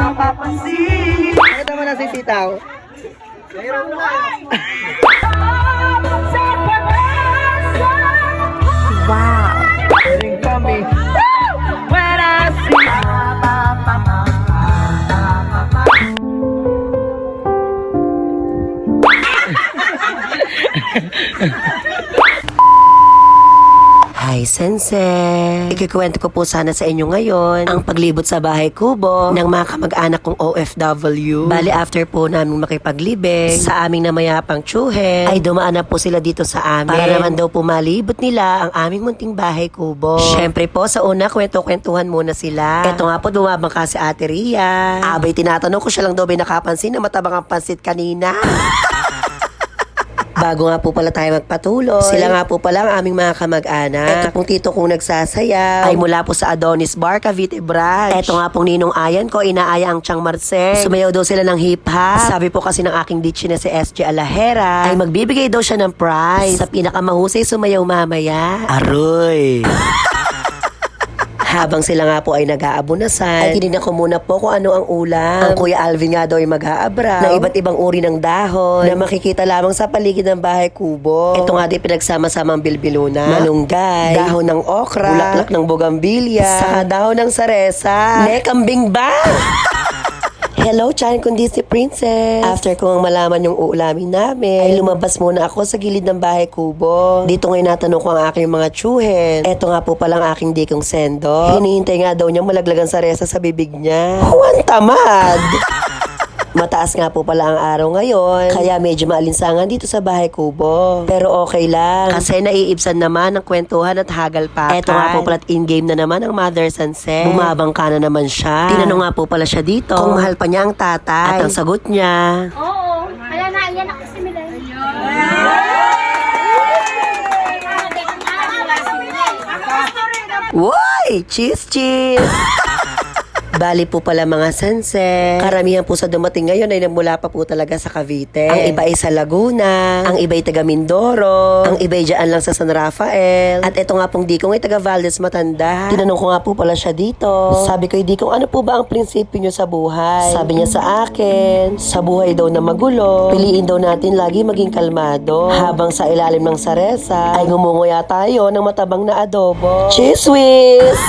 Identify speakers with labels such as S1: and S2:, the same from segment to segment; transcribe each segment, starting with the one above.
S1: mapapansin.
S2: Bakit naman nasisitaw?
S3: Wow!
S2: Ring kami.
S1: When I see
S3: Hi, Sensei! Ikikwento ko po sana sa inyo ngayon ang paglibot sa bahay kubo ng mga kamag-anak kong OFW. Bali, after po namin makipaglibing sa aming namayapang tsuhen, ay dumaan na po sila dito sa amin para naman daw po malibot nila ang aming munting bahay kubo. Siyempre po, sa una, kwento-kwentuhan muna sila. Eto nga po, dumabangka si Ate Ria. Abay, tinatanong ko siya lang daw may nakapansin na matabang ang pansit kanina. Bago nga po pala tayo magpatuloy, sila nga po pala ang aming mga kamag-anak. Ito pong tito kong nagsasayaw ay mula po sa Adonis Bar, Cavite Branch. Ito nga pong ninong ayan ko, inaaya ang Chang Marcel. Sumayaw daw sila ng hip-hop. Sabi po kasi ng aking ditchi na si SJ Alajera ay magbibigay daw siya ng prize sa pinakamahusay sumayaw mamaya. Aroy! Habang sila nga po ay nag-aabunasan, ay tinignan ko muna po kung ano ang ulam. Ang Kuya Alvin nga daw ay mag-aabraw ng iba't ibang uri ng dahon na makikita lamang sa paligid ng bahay kubo. Ito nga din pinagsama-samang bilbiluna, malunggay, dahon ng okra, bulaklak ng bogambilya, saka dahon ng saresa, kambing ba? Hello, Chan, kundi si Princess. After kong malaman yung uulamin namin, ay lumabas muna ako sa gilid ng bahay kubo. Dito ngayon natanong ko ang aking mga tsuhen. Eto nga po palang aking dikong sendo. Hinihintay nga daw niya malaglagan sa resa sa bibig niya. Huwag tamad! Mataas nga po pala ang araw ngayon, kaya medyo maalinsangan dito sa bahay kubo. Pero okay lang, kasi naiibsan naman ang kwentuhan at hagalpakan. Eto nga po pala in-game na naman ang Mother Sunset. Bumabangka na naman siya. Tinanong nga po pala siya dito kung mahal pa niya ang tatay. At ang sagot niya,
S4: Oo. Kaya na, yan ako si Milay.
S3: Woy! Cheese, cheese! Bali po pala mga sanse. Karamihan po sa dumating ngayon ay mula pa po talaga sa Cavite. Ang iba ay sa Laguna, ang iba ay taga Mindoro, ang iba ay dyan lang sa San Rafael. At ito nga pong dikong ay taga Valdez Matanda. Tinanong ko nga po pala siya dito. Sabi ko, dikong, ano po ba ang prinsipyo nyo sa buhay? Sabi niya sa akin, sa buhay daw na magulo, piliin daw natin lagi maging kalmado. Habang sa ilalim ng saresa, ay ngumunguya tayo ng matabang na adobo. Cheese whiz!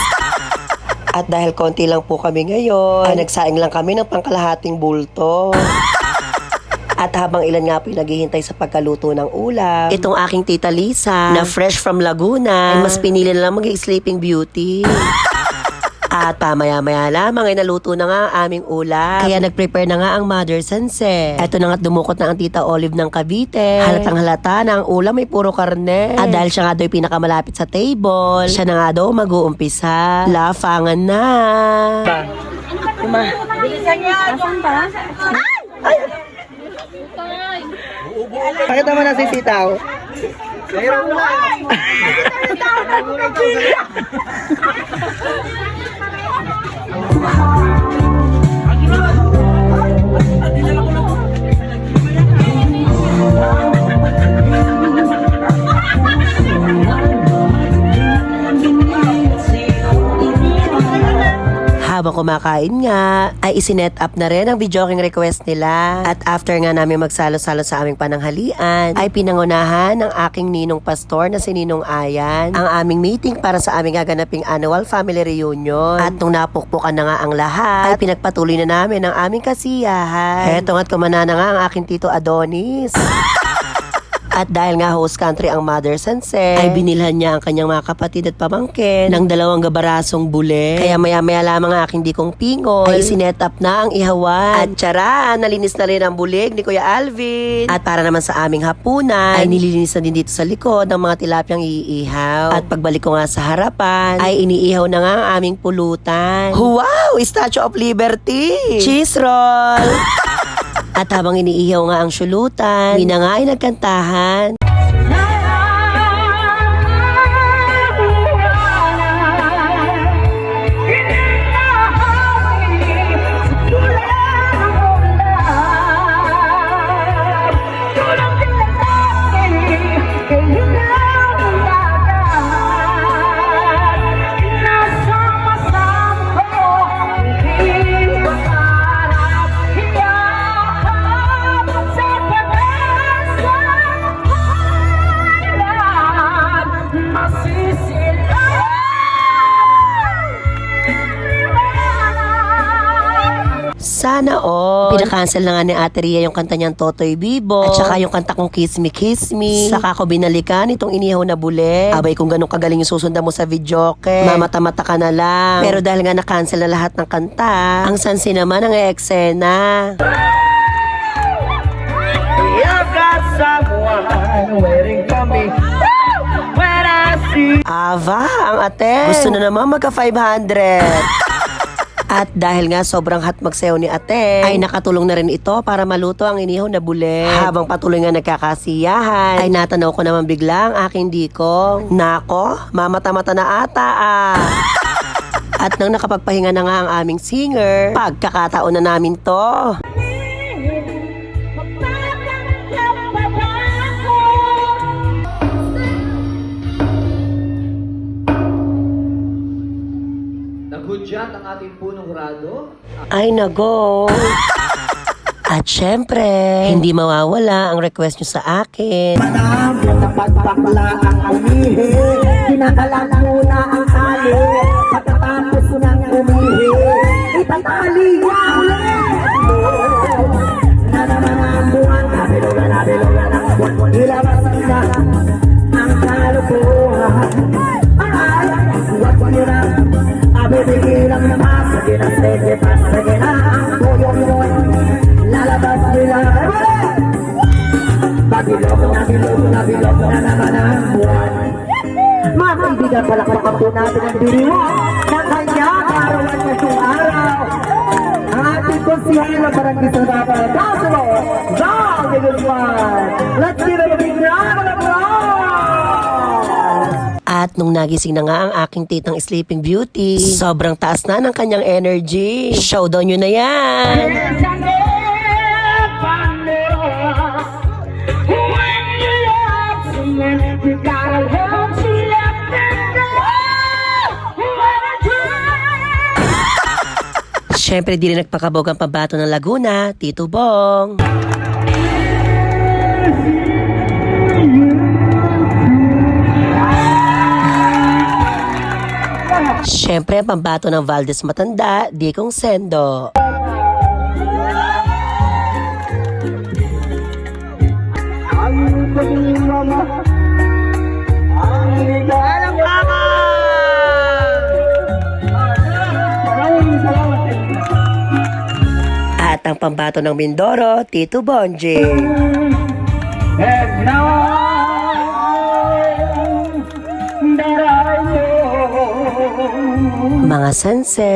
S3: At dahil konti lang po kami ngayon, ay nagsaing lang kami ng pangkalahating bulto. At habang ilan nga po yung naghihintay sa pagkaluto ng ulam, itong aking tita Lisa, na fresh from Laguna, ay mas pinili na lang maging Sleeping Beauty. At pamaya-maya lamang ay naluto na nga ang aming ulam. Kaya nag-prepare na nga ang Mother Sunset. Eto na nga't dumukot na ang tita Olive ng Cavite. Halatang halata na ang ulam ay puro karne. At dahil siya nga daw pinakamalapit sa table, siya na nga daw mag-uumpisa. Lafangan na.
S2: Bakit naman nasisitaw?
S3: Habang kumakain nga, ay isinet up na rin ang videoking request nila. At after nga namin magsalo-salo sa aming pananghalian, ay pinangunahan ng aking ninong pastor na si Ninong Ayan ang aming meeting para sa aming gaganaping annual family reunion. At nung napukpukan na nga ang lahat, ay pinagpatuloy na namin ang aming kasiyahan. Eto nga't kumana na nga ang aking tito Adonis. At dahil nga host country ang Mother Sunset, ay binilhan niya ang kanyang mga kapatid at pamangkin ng 2 gabarasong bule. Kaya maya-maya lamang ang aking dikong pingol ay sinet up na ang ihawan. At tiyara, nalinis na rin ang bulig ni Kuya Alvin. At para naman sa aming hapunan, ay nililinis na din dito sa likod ng mga tilapyang iihaw. At pagbalik ko nga sa harapan, ay iniihaw na nga ang aming pulutan. Wow! Statue of Liberty! Cheese roll! At habang iniihaw nga ang syulutan, mina nga ay nagkantahan. Sana all. Pinakancel na nga ni Ate Ria yung kanta niyang Totoy Bibo. At saka yung kanta kong Kiss Me, Kiss Me. Saka ko binalikan itong inihaw na bule. Abay kung ganun kagaling yung susundan mo sa videoke. Mamata-mata ka na lang. Pero dahil nga na-cancel na lahat ng kanta, ang sansi naman ang eksena.
S2: I've got someone waiting for me. When I see
S3: Ava, ang ate. Gusto na naman magka 500. At dahil nga sobrang hot magsayaw ni ate, ay nakatulong na rin ito para maluto ang inihaw na bule. Habang patuloy nga nagkakasiyahan, ay natanaw ko naman bigla ang aking dikong. Nako, mamata-mata na ata ah. At nang nakapagpahinga na nga ang aming singer, pagkakataon na namin to.
S2: naghudyat ang ating punong hurado.
S3: Ay nago. At syempre, hindi mawawala ang request nyo sa akin.
S1: Napagpakla ang umihi, kinakalan muna ang tali, pagkatapos ng umihi, itatali niya ulit. Na naman ang buwan, nabilugan ang buwan, ilabas na ang kalukuhan. Ay, huwag nyo na, abibigilang naman, sige na, sige na, ang tuyong yun, lalabas nila. Bilog na naman ang buwan. Mga kaibigan, palakpakan po natin ang diriwang ng kanyang karawan ngayong araw. Ang ating konsihal ng barangay sa Davao, Dasilo, Zal de Guzman. Let's give it a big round of applause!
S3: At nung nagising na nga ang aking titang Sleeping Beauty, sobrang taas na ng kanyang energy. Showdown nyo na yan!
S1: You gotta help me let them know what I do.
S3: Siyempre di rin nagpakabog ang pambato ng Laguna, Tito Bong. Siyempre ang pambato ng Valdez Matanda, Dikong Sendo. At ang pambato ng Mindoro, Tito Bonji.
S1: And now that I know.
S3: Mga sanse,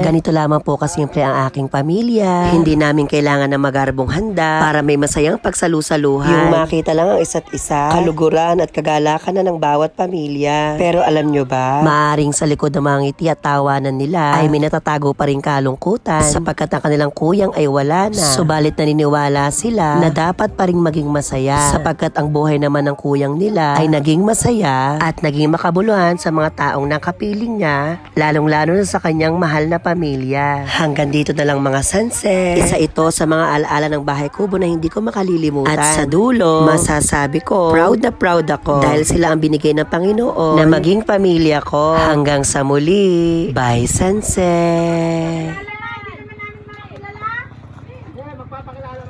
S3: ganito lamang po kasimple ang aking pamilya. Hindi namin kailangan ng magarbong handa para may masayang pagsalusaluhan. Yung makita lang ang isa't isa, kaluguran at kagalakan na ng bawat pamilya. Pero alam nyo ba, maaring sa likod ng mga ngiti at tawanan nila ay may natatago pa rin kalungkutan sapagkat ang kanilang kuyang ay wala na. Subalit naniniwala sila na dapat pa rin maging masaya sapagkat ang buhay naman ng kuyang nila ay naging masaya at naging makabuluhan sa mga taong nakapiling niya, lalong-lalo na sa kanyang mahal na pamilya. Hanggang dito na lang mga sanse. Isa ito sa mga alaala ng bahay kubo na hindi ko makalilimutan. At sa dulo, masasabi ko, proud na proud ako dahil sila ang binigay ng Panginoon na maging pamilya ko. Hanggang sa muli. Bye, sanse.
S1: Magpapakilala